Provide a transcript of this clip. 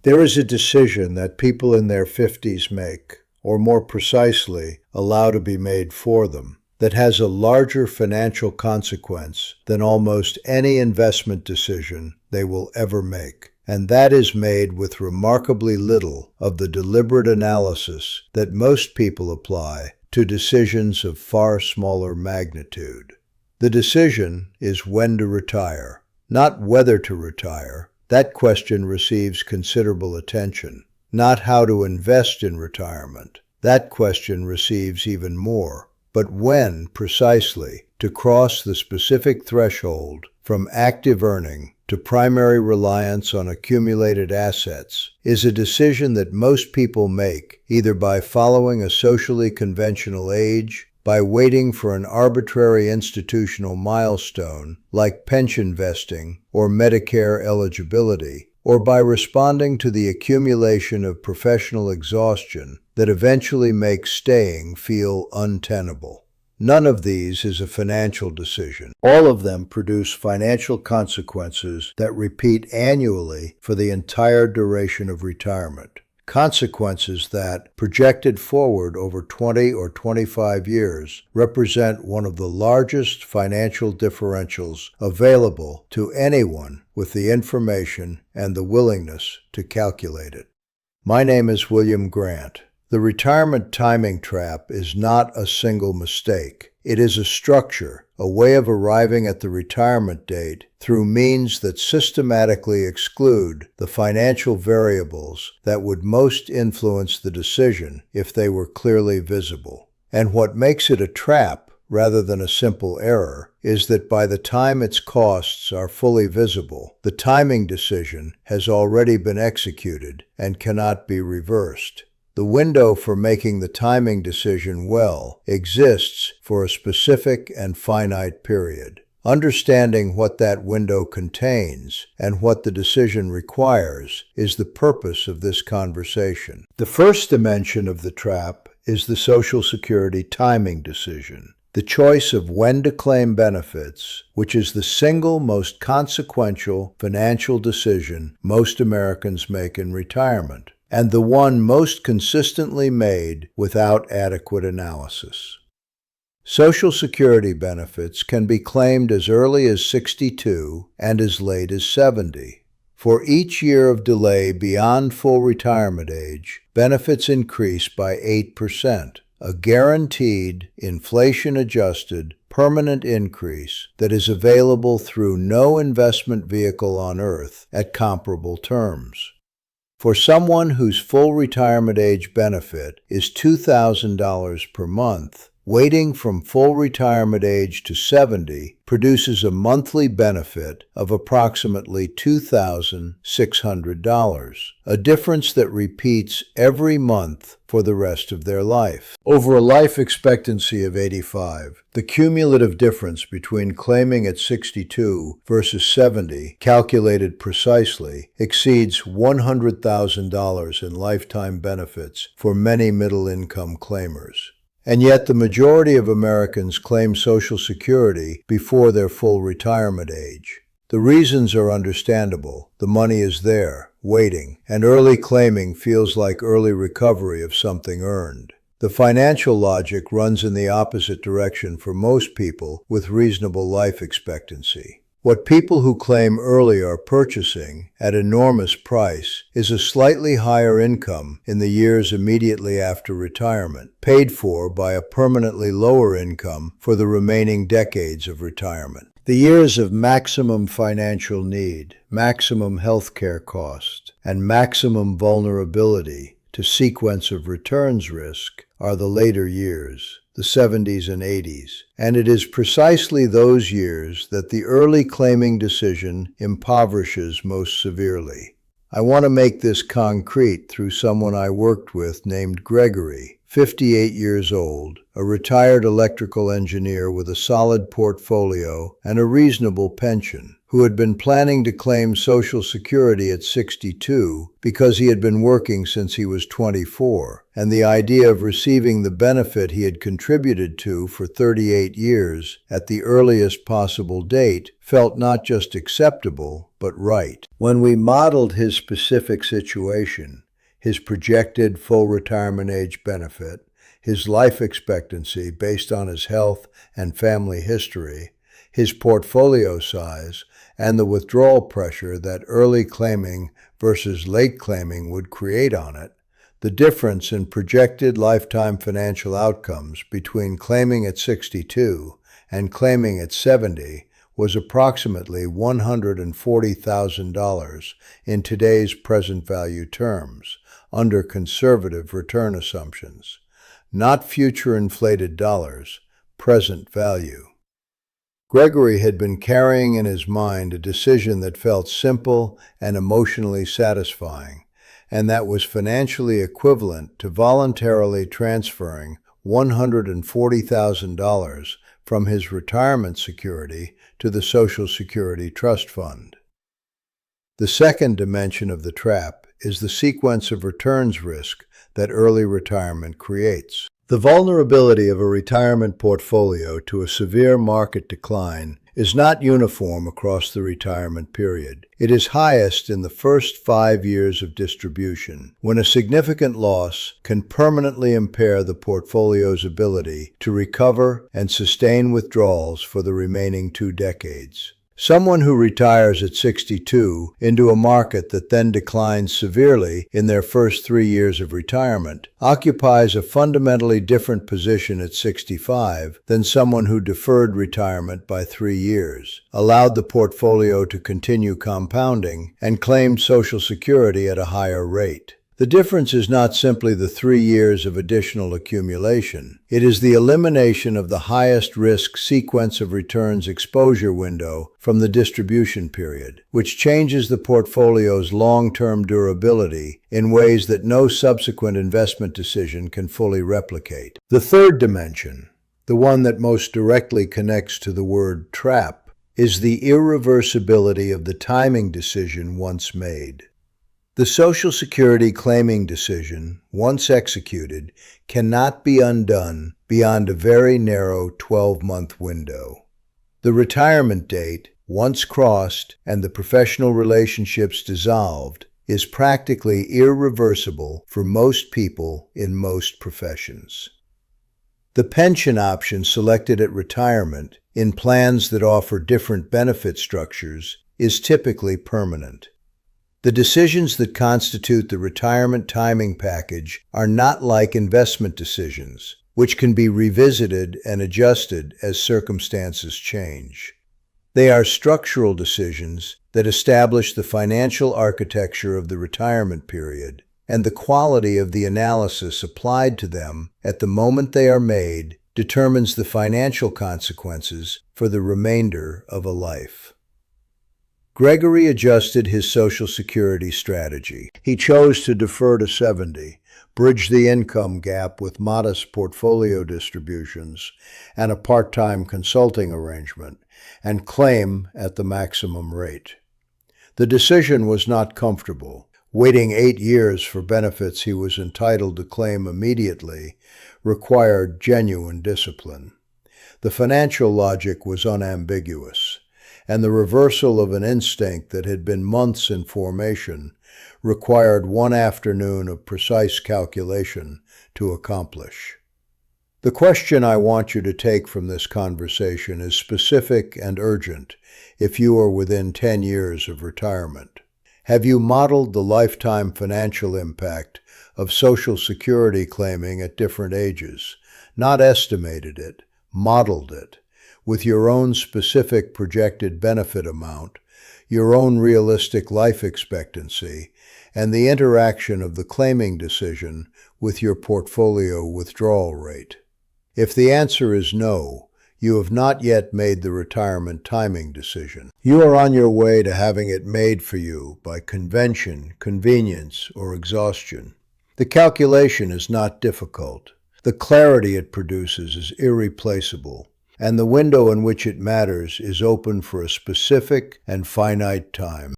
There is a decision that people in their 50s make, or more precisely, allow to be made for them, that has a larger financial consequence than almost any investment decision they will ever make. And that is made with remarkably little of the deliberate analysis that most people apply to decisions of far smaller magnitude. The decision is when to retire, not whether to retire. That question receives considerable attention. Not how to invest in retirement. That question receives even more. But when, precisely, to cross the specific threshold from active earning to primary reliance on accumulated assets is a decision that most people make either by following a socially conventional age, by waiting for an arbitrary institutional milestone like pension vesting or Medicare eligibility, or by responding to the accumulation of professional exhaustion that eventually makes staying feel untenable. None of these is a financial decision. All of them produce financial consequences that repeat annually for the entire duration of retirement. Consequences that, projected forward over 20 or 25 years, represent one of the largest financial differentials available to anyone with the information and the willingness to calculate it. My name is William Grant. The retirement timing trap is not a single mistake. It is a structure, a way of arriving at the retirement date through means that systematically exclude the financial variables that would most influence the decision if they were clearly visible. And what makes it a trap, rather than a simple error, is that by the time its costs are fully visible, the timing decision has already been executed and cannot be reversed. The window for making the timing decision well exists for a specific and finite period. Understanding what that window contains and what the decision requires is the purpose of this conversation. The first dimension of the trap is the Social Security timing decision, the choice of when to claim benefits, which is the single most consequential financial decision most Americans make in retirement, and the one most consistently made without adequate analysis. Social Security benefits can be claimed as early as 62 and as late as 70. For each year of delay beyond full retirement age, benefits increase by 8%, a guaranteed, inflation-adjusted, permanent increase that is available through no investment vehicle on earth at comparable terms. For someone whose full retirement age benefit is $2,000 per month, waiting from full retirement age to 70 produces a monthly benefit of approximately $2,600, a difference that repeats every month for the rest of their life. Over a life expectancy of 85, the cumulative difference between claiming at 62 versus 70, calculated precisely, exceeds $100,000 in lifetime benefits for many middle-income claimers. And yet the majority of Americans claim Social Security before their full retirement age. The reasons are understandable. The money is there, waiting, and early claiming feels like early recovery of something earned. The financial logic runs in the opposite direction for most people with reasonable life expectancy. What people who claim early are purchasing, at enormous price, is a slightly higher income in the years immediately after retirement, paid for by a permanently lower income for the remaining decades of retirement. The years of maximum financial need, maximum health care cost, and maximum vulnerability to sequence of returns risk are the later years, the 70s and 80s, and it is precisely those years that the early claiming decision impoverishes most severely. I want to make this concrete through someone I worked with named Gregory, 58 years old, a retired electrical engineer with a solid portfolio and a reasonable pension, who had been planning to claim Social Security at 62 because he had been working since he was 24, and the idea of receiving the benefit he had contributed to for 38 years at the earliest possible date felt not just acceptable, but right. When we modeled his specific situation, his projected full retirement age benefit, his life expectancy based on his health and family history, his portfolio size, and the withdrawal pressure that early claiming versus late claiming would create on it, the difference in projected lifetime financial outcomes between claiming at 62 and claiming at 70 was approximately $140,000 in today's present value terms, under conservative return assumptions. Not future inflated dollars, present value. Gregory had been carrying in his mind a decision that felt simple and emotionally satisfying, and that was financially equivalent to voluntarily transferring $140,000 from his retirement security to the Social Security Trust Fund. The second dimension of the trap is the sequence of returns risk that early retirement creates. The vulnerability of a retirement portfolio to a severe market decline is not uniform across the retirement period. It is highest in the first 5 years of distribution, when a significant loss can permanently impair the portfolio's ability to recover and sustain withdrawals for the remaining 2 decades. Someone who retires at 62 into a market that then declines severely in their first 3 years of retirement occupies a fundamentally different position at 65 than someone who deferred retirement by 3 years, allowed the portfolio to continue compounding, and claimed Social Security at a higher rate. The difference is not simply the 3 years of additional accumulation. It is the elimination of the highest risk sequence of returns exposure window from the distribution period, which changes the portfolio's long-term durability in ways that no subsequent investment decision can fully replicate. The third dimension, the one that most directly connects to the word trap, is the irreversibility of the timing decision once made. The Social Security claiming decision, once executed, cannot be undone beyond a very narrow 12-month window. The retirement date, once crossed and the professional relationships dissolved, is practically irreversible for most people in most professions. The pension option selected at retirement, in plans that offer different benefit structures, is typically permanent. The decisions that constitute the retirement timing package are not like investment decisions, which can be revisited and adjusted as circumstances change. They are structural decisions that establish the financial architecture of the retirement period, and the quality of the analysis applied to them at the moment they are made determines the financial consequences for the remainder of a life. Gregory adjusted his Social Security strategy. He chose to defer to 70, bridge the income gap with modest portfolio distributions and a part-time consulting arrangement, and claim at the maximum rate. The decision was not comfortable. Waiting 8 years for benefits he was entitled to claim immediately required genuine discipline. The financial logic was unambiguous, and the reversal of an instinct that had been months in formation required one afternoon of precise calculation to accomplish. The question I want you to take from this conversation is specific and urgent if you are within 10 years of retirement. Have you modeled the lifetime financial impact of Social Security claiming at different ages, not estimated it, modeled it, with your own specific projected benefit amount, your own realistic life expectancy, and the interaction of the claiming decision with your portfolio withdrawal rate? If the answer is no, you have not yet made the retirement timing decision. You are on your way to having it made for you by convention, convenience, or exhaustion. The calculation is not difficult. The clarity it produces is irreplaceable, and the window in which it matters is open for a specific and finite time.